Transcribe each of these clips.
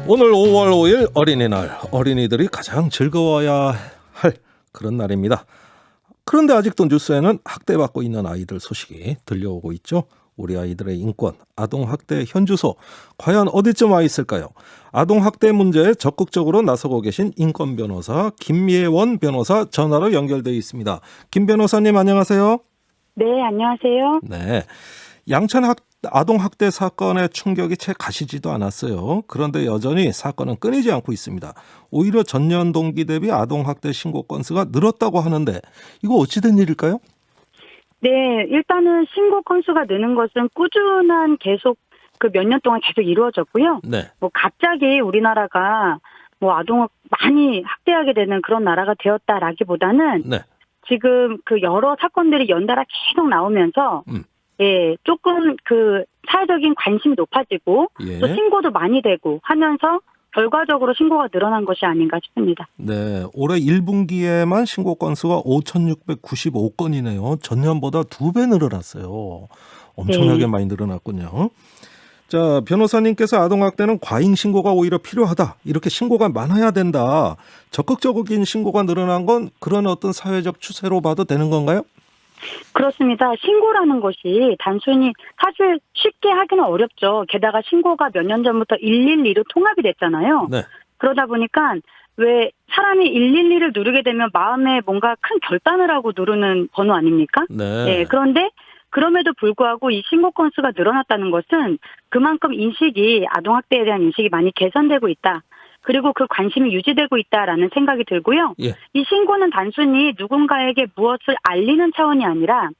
오늘 5월 5일 어린이날, 어린이들이 가장 즐거워야 할 그런 날입니다. 그런데 아직도 뉴스에는 학대받고 있는 아이들 소식이 들려오고 있죠. 우리 아이들의 인권, 아동학대 현주소, 과연 어디쯤 와 있을까요? 아동학대 문제에 적극적으로 나서고 계신 인권변호사 김예원 변호사 전화로 연결되어 있습니다. 김 변호사님 안녕하세요. 네, 안녕하세요. 네, 양천 아동학대 사건의 충격이 채 가시지도 않았어요. 그런데 여전히 사건은 끊이지 않고 있습니다. 오히려 전년 동기 대비 아동학대 신고 건수가 늘었다고 하는데 이거 어찌 된 일일까요? 네, 일단은 신고 건수가 느는 것은 꾸준한 계속 몇 년 동안 계속 이루어졌고요. 네. 갑자기 우리나라가 아동을 많이 학대하게 되는 그런 나라가 되었다라기보다는 네. 지금 여러 사건들이 연달아 계속 나오면서 예, 조금 사회적인 관심이 높아지고 예. 또 신고도 많이 되고 하면서 결과적으로 신고가 늘어난 것이 아닌가 싶습니다. 네, 올해 1분기에만 신고 건수가 5,695건이네요. 전년보다 2배 늘어났어요. 엄청나게 네. 많이 늘어났군요. 자, 변호사님께서 아동학대는 과잉 신고가 오히려 필요하다. 이렇게 신고가 많아야 된다. 적극적인 신고가 늘어난 건 그런 어떤 사회적 추세로 봐도 되는 건가요? 그렇습니다. 신고라는 것이 단순히 사실 쉽게 하기는 어렵죠. 게다가 신고가 몇 년 전부터 112로 통합이 됐잖아요. 네. 그러다 보니까 왜 사람이 112를 누르게 되면 마음에 뭔가 큰 결단을 하고 누르는 번호 아닙니까? 네. 예, 그런데 그럼에도 불구하고 이 신고 건수가 늘어났다는 것은 그만큼 아동학대에 대한 인식이 많이 개선되고 있다. 그리고 그 관심이 유지되고 있다라는 생각이 들고요. 예. 이 신고는 단순히 누군가에게 무엇을 알리는 차원이 아니라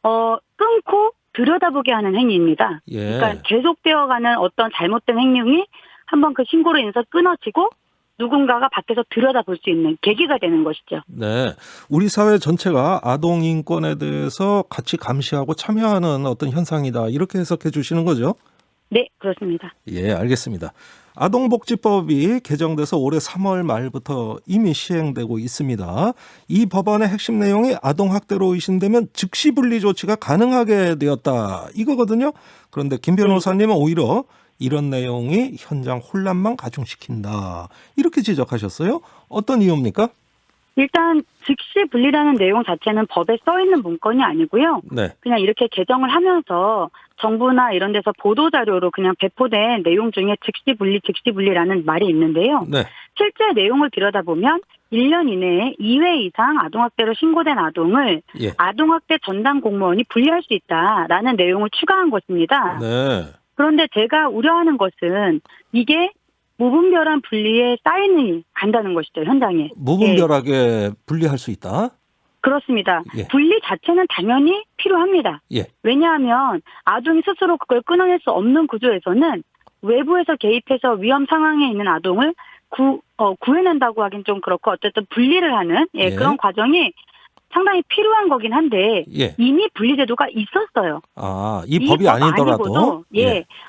끊고 들여다보게 하는 행위입니다. 예. 그러니까 계속되어가는 어떤 잘못된 행동이 한번 그 신고로 인해서 끊어지고 누군가가 밖에서 들여다볼 수 있는 계기가 되는 것이죠. 네, 우리 사회 전체가 아동 인권에 대해서 같이 감시하고 참여하는 어떤 현상이다. 이렇게 해석해 주시는 거죠? 네, 그렇습니다. 예, 알겠습니다. 아동복지법이 개정돼서 올해 3월 말부터 이미 시행되고 있습니다. 이 법안의 핵심 내용이 아동학대로 의심되면 즉시 분리 조치가 가능하게 되었다. 이거거든요. 그런데 김 변호사님은 오히려 이런 내용이 현장 혼란만 가중시킨다. 이렇게 지적하셨어요. 어떤 이유입니까? 일단 즉시 분리라는 내용 자체는 법에 써 있는 문건이 아니고요. 네. 그냥 이렇게 개정을 하면서 정부나 이런 데서 보도자료로 그냥 배포된 내용 중에 즉시 분리라는 말이 있는데요. 네. 실제 내용을 들여다보면 1년 이내에 2회 이상 아동학대로 신고된 아동을 예. 아동학대 전담 공무원이 분리할 수 있다라는 내용을 추가한 것입니다. 네. 그런데 제가 우려하는 것은 이게 무분별한 분리에 사인이 간다는 것이죠, 현장에. 무분별하게 분리할 수 있다. 그렇습니다. 예. 분리 자체는 당연히 필요합니다. 예. 왜냐하면 아동이 스스로 그걸 끊어낼 수 없는 구조에서는 외부에서 개입해서 위험 상황에 있는 아동을 구해낸다고 하긴 좀 그렇고 어쨌든 분리를 하는 예. 그런 과정이 상당히 필요한 거긴 한데 예. 이미 분리제도가 있었어요. 아, 이 법이 아니더라도. 아니고도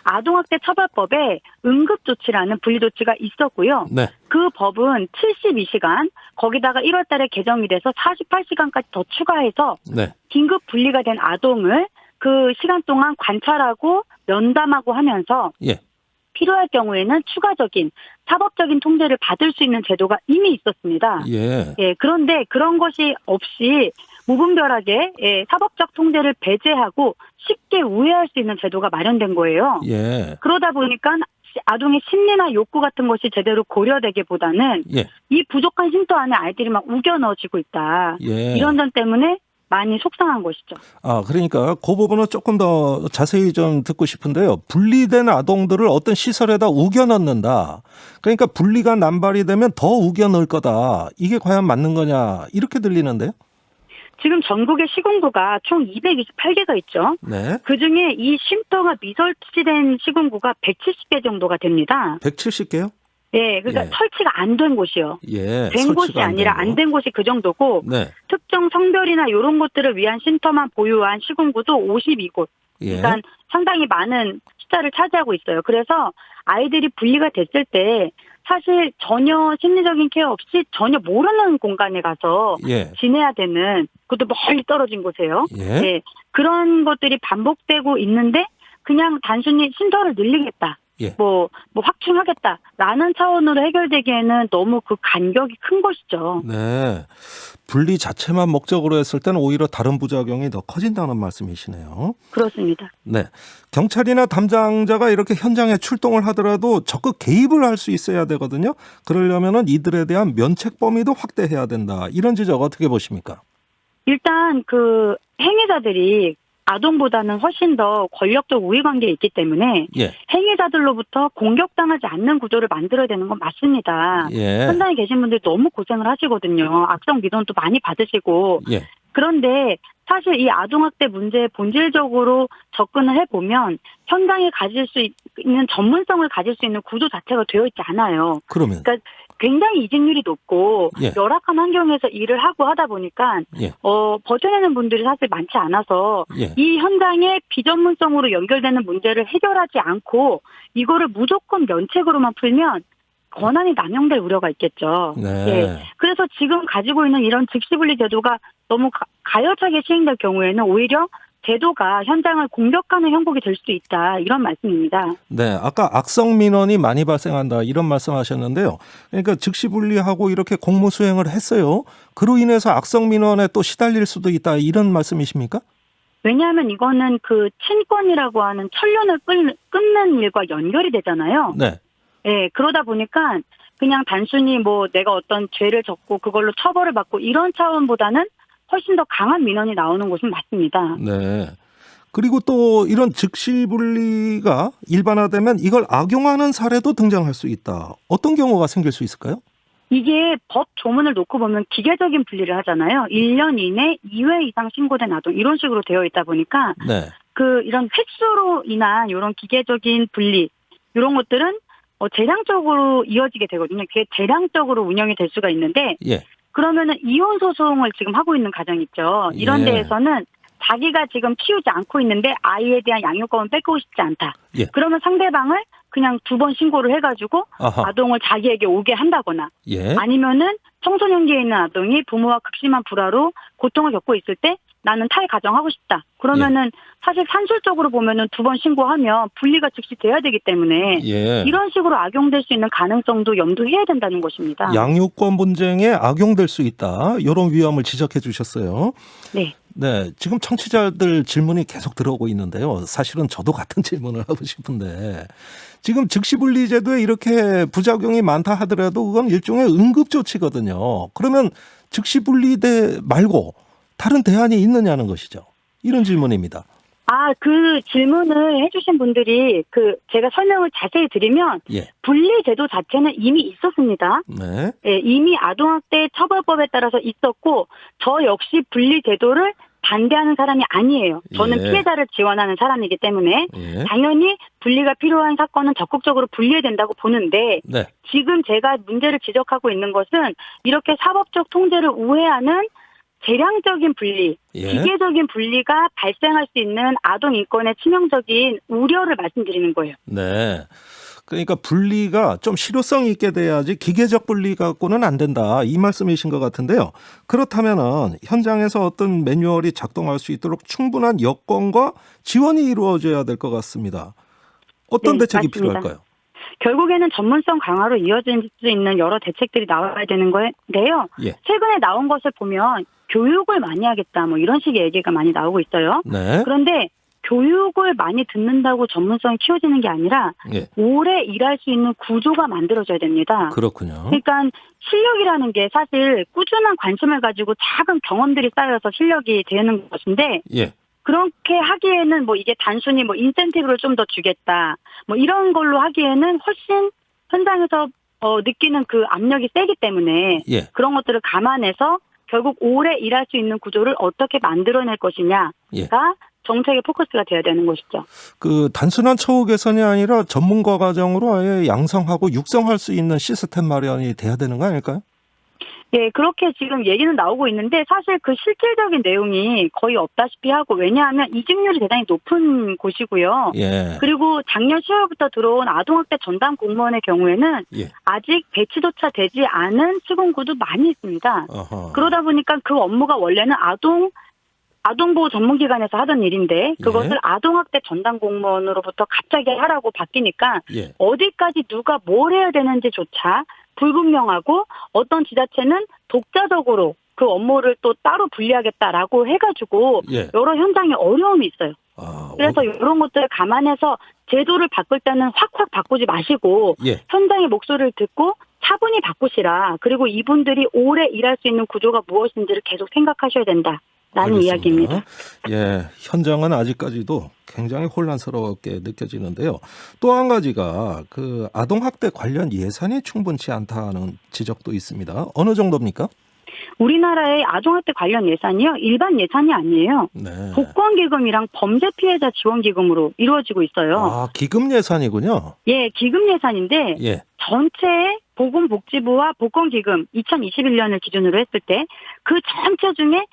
아동학대 처벌법에 응급조치라는 분리조치가 있었고요. 네. 그 법은 72시간 거기다가 1월 달에 개정이 돼서 48시간까지 더 추가해서 네. 긴급 분리가 된 아동을 그 시간 동안 관찰하고 면담하고 하면서 예. 필요할 경우에는 추가적인 사법적인 통제를 받을 수 있는 제도가 이미 있었습니다. 예. 그런데 그런 것이 없이 무분별하게 사법적 통제를 배제하고 쉽게 우회할 수 있는 제도가 마련된 거예요. 예. 그러다 보니까 아동의 심리나 욕구 같은 것이 제대로 고려되기보다는 예. 이 부족한 쉼터 안에 아이들이 막 우겨 넣어지고 있다. 예. 이런 점 때문에 많이 속상한 것이죠. 아, 그러니까 그 부분은 조금 더 자세히 좀 듣고 싶은데요. 분리된 아동들을 어떤 시설에다 우겨 넣는다. 그러니까 분리가 남발이 되면 더 우겨 넣을 거다. 이게 과연 맞는 거냐? 이렇게 들리는데요. 지금 전국의 시군구가 총 228개가 있죠. 네. 그중에 이 쉼터가 미설치된 시군구가 170개 정도가 됩니다. 170개요? 그러니까 설치가 안 된 곳이요. 예. 된 곳이 아니라 안 된 곳이 그 정도고 네. 특정 성별이나 이런 것들을 위한 쉼터만 보유한 시군구도 52곳. 그러니까 상당히 많은 숫자를 차지하고 있어요. 그래서 아이들이 분리가 됐을 때 사실 전혀 심리적인 케어 없이 전혀 모르는 공간에 가서 지내야 되는 그것도 멀리 떨어진 곳이에요. 그런 것들이 반복되고 있는데 그냥 단순히 쉼터를 늘리겠다. 예. 뭐 확충하겠다라는 차원으로 해결되기에는 너무 그 간격이 큰 것이죠. 네. 분리 자체만 목적으로 했을 때는 오히려 다른 부작용이 더 커진다는 말씀이시네요. 그렇습니다. 네. 경찰이나 담당자가 이렇게 현장에 출동을 하더라도 적극 개입을 할 수 있어야 되거든요. 그러려면은 이들에 대한 면책 범위도 확대해야 된다. 이런 지적 어떻게 보십니까? 일단 그 행위자들이 아동보다는 훨씬 더 권력적 우위 관계에 있기 때문에 예. 행위자들로부터 공격당하지 않는 구조를 만들어야 되는 건 맞습니다. 예. 현장에 계신 분들이 너무 고생을 하시거든요. 악성 민원도 많이 받으시고. 예. 그런데 사실 이 아동학대 문제에 본질적으로 접근을 해보면 현장에 가질 수 있는 전문성을 가질 수 있는 구조 자체가 되어 있지 않아요. 그러면 그러니까 굉장히 이직률이 높고 예. 열악한 환경에서 일을 하고 하다 보니까 예. 버텨내는 분들이 사실 많지 않아서 예. 이 현장에 비전문성으로 연결되는 문제를 해결하지 않고 이거를 무조건 면책으로만 풀면 권한이 남용될 우려가 있겠죠. 네. 예. 그래서 지금 가지고 있는 이런 즉시분리 제도가 너무 가열차게 시행될 경우에는 오히려 제도가 현장을 공격하는 형국이 될 수도 있다. 이런 말씀입니다. 네, 아까 악성 민원이 많이 발생한다 이런 말씀하셨는데요. 그러니까 즉시 분리하고 이렇게 공무 수행을 했어요. 그로 인해서 악성 민원에 또 시달릴 수도 있다 이런 말씀이십니까? 왜냐하면 이거는 그 친권이라고 하는 천륜을 끊는 일과 연결이 되잖아요. 네. 예, 그러다 보니까 그냥 단순히 뭐 내가 어떤 죄를 졌고 그걸로 처벌을 받고 이런 차원보다는 훨씬 더 강한 민원이 나오는 곳은 맞습니다. 네. 그리고 또 이런 즉시 분리가 일반화되면 이걸 악용하는 사례도 등장할 수 있다. 어떤 경우가 생길 수 있을까요? 이게 법 조문을 놓고 보면 기계적인 분리를 하잖아요. 1년 이내 2회 이상 신고된 아동 이런 식으로 되어 있다 보니까 네. 그 이런 횟수로 인한 이런 기계적인 분리 이런 것들은 재량적으로 이어지게 되거든요. 그게 재량적으로 운영이 될 수가 있는데 예. 그러면은 이혼 소송을 지금 하고 있는 가정 있죠. 이런 예. 데에서는 자기가 지금 키우지 않고 있는데 아이에 대한 양육권을 뺏고 싶지 않다. 예. 그러면 상대방을 그냥 2번 신고를 해가지고 아하. 아동을 자기에게 오게 한다거나 예. 아니면은 청소년기에 있는 아동이 부모와 극심한 불화로 고통을 겪고 있을 때 나는 탈가정하고 싶다. 그러면은 사실 산술적으로 보면은 2번 신고하면 분리가 즉시 돼야 되기 때문에 예. 이런 식으로 악용될 수 있는 가능성도 염두해야 된다는 것입니다. 양육권 분쟁에 악용될 수 있다. 이런 위험을 지적해 주셨어요. 네. 네, 지금 청취자들 질문이 계속 들어오고 있는데요. 사실은 저도 같은 질문을 하고 싶은데 지금 즉시분리제도에 이렇게 부작용이 많다 하더라도 그건 일종의 응급조치거든요. 그러면 즉시분리대 말고 다른 대안이 있느냐는 것이죠. 이런 질문입니다. 그 질문을 해주신 분들이 제가 설명을 자세히 드리면 예. 분리제도 자체는 이미 있었습니다. 네. 예, 이미 아동학대 처벌법에 따라서 있었고 저 역시 분리제도를 반대하는 사람이 아니에요. 저는 예. 피해자를 지원하는 사람이기 때문에 예. 당연히 분리가 필요한 사건은 적극적으로 분리해야 된다고 보는데 네. 지금 제가 문제를 지적하고 있는 것은 이렇게 사법적 통제를 우회하는 재량적인 분리, 예. 기계적인 분리가 발생할 수 있는 아동 인권의 치명적인 우려를 말씀드리는 거예요. 네. 그러니까 분리가 좀 실효성 있게 돼야지 기계적 분리 갖고는 안 된다. 이 말씀이신 것 같은데요. 그렇다면은 현장에서 어떤 매뉴얼이 작동할 수 있도록 충분한 여건과 지원이 이루어져야 될 것 같습니다. 어떤 네, 대책이 맞습니다. 필요할까요? 결국에는 전문성 강화로 이어질 수 있는 여러 대책들이 나와야 되는 건데요. 예. 최근에 나온 것을 보면 교육을 많이 하겠다 뭐 이런 식의 얘기가 많이 나오고 있어요. 네. 그런데 교육을 많이 듣는다고 전문성이 키워지는 게 아니라 예. 오래 일할 수 있는 구조가 만들어져야 됩니다. 그렇군요. 그러니까 실력이라는 게 사실 꾸준한 관심을 가지고 작은 경험들이 쌓여서 실력이 되는 것인데 예. 그렇게 하기에는 뭐 이게 단순히 뭐 인센티브를 좀 더 주겠다 뭐 이런 걸로 하기에는 훨씬 현장에서 느끼는 그 압력이 세기 때문에 예. 그런 것들을 감안해서 결국 오래 일할 수 있는 구조를 어떻게 만들어낼 것이냐가 예. 정책의 포커스가 돼야 되는 것이죠. 그 단순한 처우 개선이 아니라 전문가 과정으로 아예 양성하고 육성할 수 있는 시스템 마련이 돼야 되는 거 아닐까요? 예, 그렇게 지금 얘기는 나오고 있는데 사실 그 실질적인 내용이 거의 없다시피 하고 왜냐하면 이직률이 대단히 높은 곳이고요. 예. 그리고 작년 10월부터 들어온 아동학대 전담 공무원의 경우에는 예. 아직 배치조차 되지 않은 시공구도 많이 있습니다. 어허. 그러다 보니까 그 업무가 원래는 아동 아동보호 전문기관에서 하던 일인데 그것을 예. 아동학대 전담 공무원으로부터 갑자기 하라고 바뀌니까 예. 어디까지 누가 뭘 해야 되는지조차 불분명하고 어떤 지자체는 독자적으로 그 업무를 또 따로 분리하겠다라고 해가지고 예. 여러 현장에 어려움이 있어요. 아, 그래서 이런 것들을 감안해서 제도를 바꿀 때는 확확 바꾸지 마시고 예. 현장의 목소리를 듣고 차분히 바꾸시라. 그리고 이분들이 오래 일할 수 있는 구조가 무엇인지를 계속 생각하셔야 된다라는 알겠습니다. 이야기입니다. 예, 현장은 아직까지도 굉장히 혼란스럽게 느껴지는데요. 또 한 가지가 그 아동학대 관련 예산이 충분치 않다는 지적도 있습니다. 어느 정도입니까? 우리나라의 아동학대 관련 예산이요. 일반 예산이 아니에요. 네. 복권기금이랑 범죄피해자 지원기금으로 이루어지고 있어요. 아, 기금 예산이군요. 예, 기금 예산인데 예. 전체 보건복지부와 복권기금 2021년을 기준으로 했을 때 그 전체 중에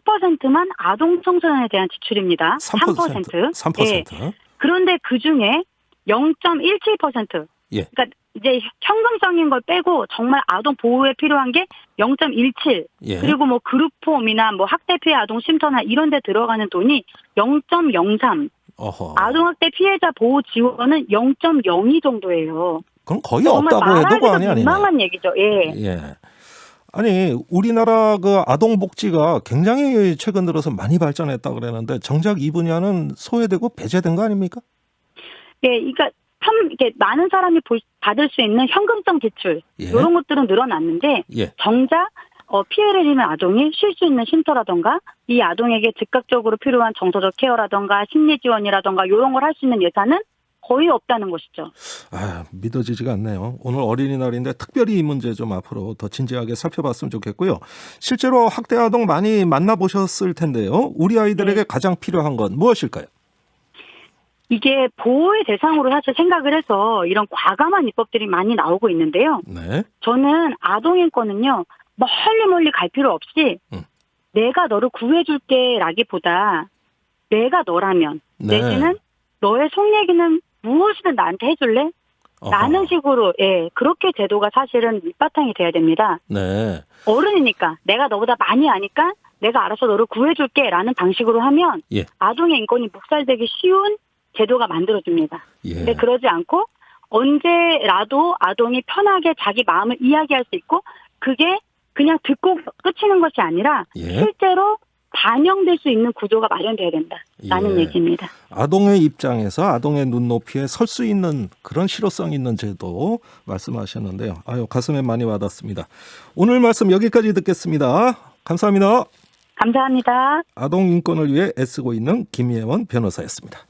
3%만 아동 청소년에 대한 지출입니다. 3%. 3%. 예. 그런데 그 중에 0.17%. 예. 그러니까 이제 현금성인 걸 빼고 정말 아동 보호에 필요한 게 0.17. 예. 그리고 뭐 그룹홈이나 뭐 학대 피해 아동 쉼터나 이런 데 들어가는 돈이 0.03. 어허. 아동학대 피해자 보호 지원은 0.02 정도예요. 그럼 거의 정말 없다고 해도 과언이 말하기도 아니네. 민망한 얘기죠. 예. 예. 아니, 우리나라 그 아동 복지가 굉장히 최근 들어서 많이 발전했다 그러는데 정작 이 분야는 소외되고 배제된 거 아닙니까? 예, 그러니까 이렇게 많은 사람이 받을 수 있는 현금성 지출 예. 이런 것들은 늘어났는데 예. 정작 피해를 입은 아동이 쉴 수 있는 쉼터라던가 이 아동에게 즉각적으로 필요한 정서적 케어라던가 심리 지원이라던가 이런 걸 할 수 있는 예산은 거의 없다는 것이죠. 아, 믿어지지가 않네요. 오늘 어린이날인데 특별히 이 문제 좀 앞으로 더 진지하게 살펴봤으면 좋겠고요. 실제로 학대 아동 많이 만나보셨을 텐데요. 우리 아이들에게 네. 가장 필요한 건 무엇일까요? 이게 보호의 대상으로 사실 생각을 해서 이런 과감한 입법들이 많이 나오고 있는데요. 네. 저는 아동인권은요. 멀리 갈 필요 없이 내가 너를 구해줄게 라기보다 내가 너라면 네. 내지는 너의 속 얘기는 무엇이든 나한테 해줄래? 라는 식으로 그렇게 제도가 사실은 밑바탕이 돼야 됩니다. 네. 어른이니까 내가 너보다 많이 아니까 내가 알아서 너를 구해줄게 라는 방식으로 하면 예. 아동의 인권이 묵살되기 쉬운 제도가 만들어집니다. 예. 근데 그러지 않고 언제라도 아동이 편하게 자기 마음을 이야기할 수 있고 그게 그냥 듣고 끝이는 것이 아니라 예. 실제로 반영될 수 있는 구조가 마련돼야 된다라는 예. 얘기입니다. 아동의 입장에서 아동의 눈높이에 설 수 있는 그런 실효성 있는 제도 말씀하셨는데요. 아유, 가슴에 많이 와닿습니다. 오늘 말씀 여기까지 듣겠습니다. 감사합니다. 감사합니다. 아동 인권을 위해 애쓰고 있는 김예원 변호사였습니다.